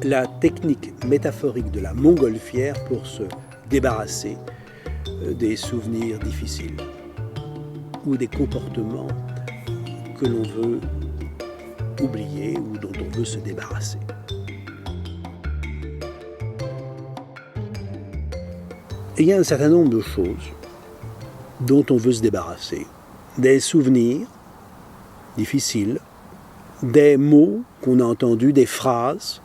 la technique métaphorique de la montgolfière pour se débarrasser des souvenirs difficiles ou des comportements que l'on veut oublier ou dont on veut se débarrasser. Et il y a un certain nombre de choses dont on veut se débarrasser. Des souvenirs difficiles, des mots qu'on a entendus, des phrases,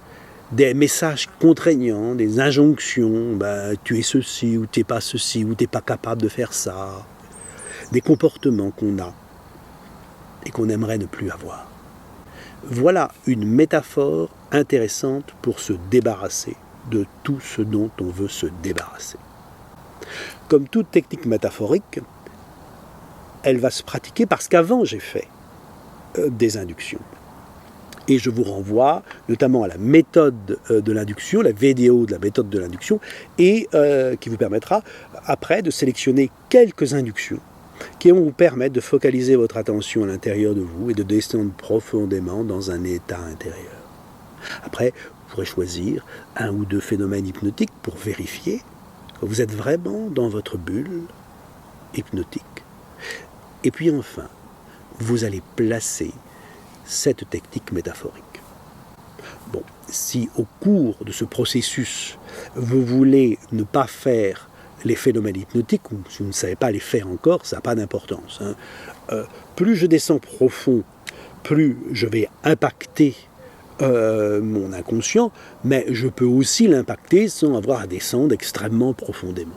des messages contraignants, des injonctions, tu es ceci ou tu n'es pas ceci ou tu n'es pas capable de faire ça, des comportements qu'on a et qu'on aimerait ne plus avoir. Voilà une métaphore intéressante pour se débarrasser de tout ce dont on veut se débarrasser. Comme toute technique métaphorique, elle va se pratiquer parce qu'avant j'ai fait des inductions. Et je vous renvoie notamment à la méthode de l'induction, la vidéo de la méthode de l'induction, et qui vous permettra après de sélectionner quelques inductions qui vont vous permettre de focaliser votre attention à l'intérieur de vous et de descendre profondément dans un état intérieur. Après, vous pourrez choisir un ou deux phénomènes hypnotiques pour vérifier que vous êtes vraiment dans votre bulle hypnotique. Et puis enfin, vous allez placer cette technique métaphorique. Bon, si au cours de ce processus, vous voulez ne pas faire les phénomènes hypnotiques, ou si vous ne savez pas les faire encore, ça n'a pas d'importance. Plus je descends profond, plus je vais impacter mon inconscient, mais je peux aussi l'impacter sans avoir à descendre extrêmement profondément.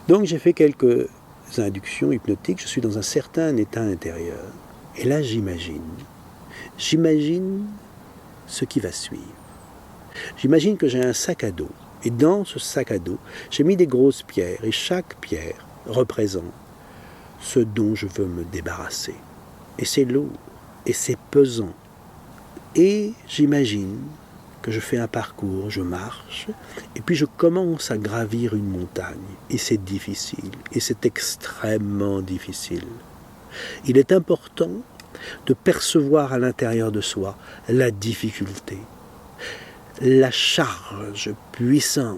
Donc j'ai fait quelques inductions hypnotiques, je suis dans un certain état intérieur. Et là, j'imagine ce qui va suivre. J'imagine que j'ai un sac à dos. Et dans ce sac à dos, j'ai mis des grosses pierres. Et chaque pierre représente ce dont je veux me débarrasser. Et c'est lourd. Et c'est pesant. Et j'imagine que je fais un parcours, je marche. Et puis je commence à gravir une montagne. Et c'est difficile. Et c'est extrêmement difficile. Il est important de percevoir à l'intérieur de soi la difficulté, la charge puissante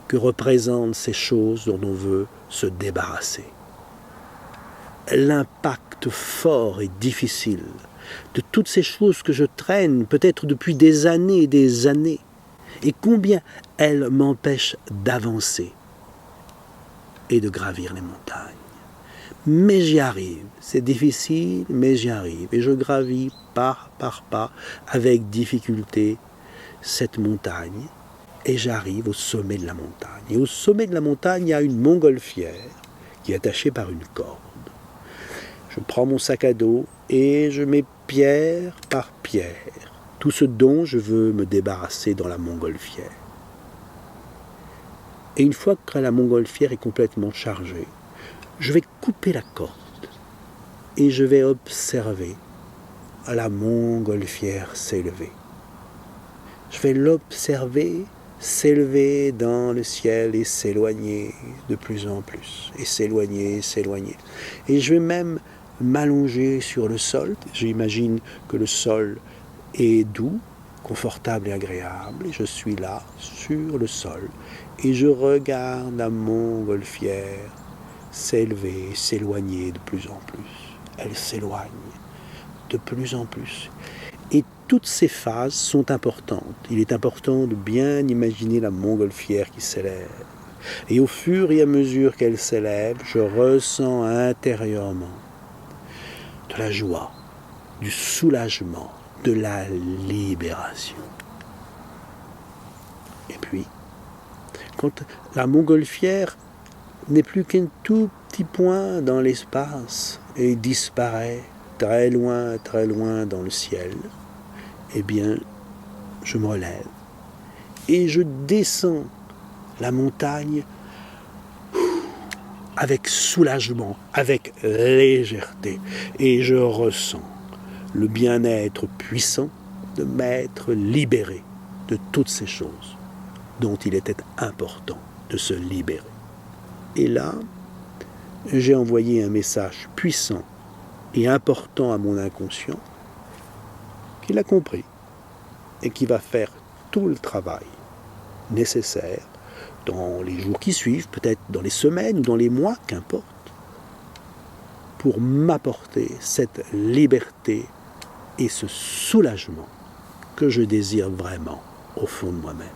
que représentent ces choses dont on veut se débarrasser. L'impact fort et difficile de toutes ces choses que je traîne peut-être depuis des années et des années, et combien elles m'empêchent d'avancer et de gravir les montagnes. Mais j'y arrive, c'est difficile, mais j'y arrive. Et je gravis pas par pas, avec difficulté, cette montagne. Et j'arrive au sommet de la montagne. Et au sommet de la montagne, il y a une montgolfière qui est attachée par une corde. Je prends mon sac à dos et je mets pierre par pierre tout ce dont je veux me débarrasser dans la montgolfière. Et une fois que la montgolfière est complètement chargée, je vais couper la corde et je vais observer la montgolfière s'élever. Je vais l'observer s'élever dans le ciel et s'éloigner de plus en plus, et s'éloigner, s'éloigner. Et je vais même m'allonger sur le sol. J'imagine que le sol est doux, confortable et agréable, et je suis là, sur le sol, et je regarde la montgolfière s'élever, s'éloigner de plus en plus. Elle s'éloigne de plus en plus. Et toutes ces phases sont importantes. Il est important de bien imaginer la montgolfière qui s'élève. Et au fur et à mesure qu'elle s'élève, je ressens intérieurement de la joie, du soulagement, de la libération. Et puis, quand la montgolfière n'est plus qu'un tout petit point dans l'espace et disparaît très loin dans le ciel, eh bien, je me relève et je descends la montagne avec soulagement, avec légèreté, et je ressens le bien-être puissant de m'être libéré de toutes ces choses dont il était important de se libérer. Et là, j'ai envoyé un message puissant et important à mon inconscient, qui l'a compris. et qui va faire tout le travail nécessaire dans les jours qui suivent, peut-être dans les semaines ou dans les mois, qu'importe, pour m'apporter cette liberté et ce soulagement que je désire vraiment au fond de moi-même.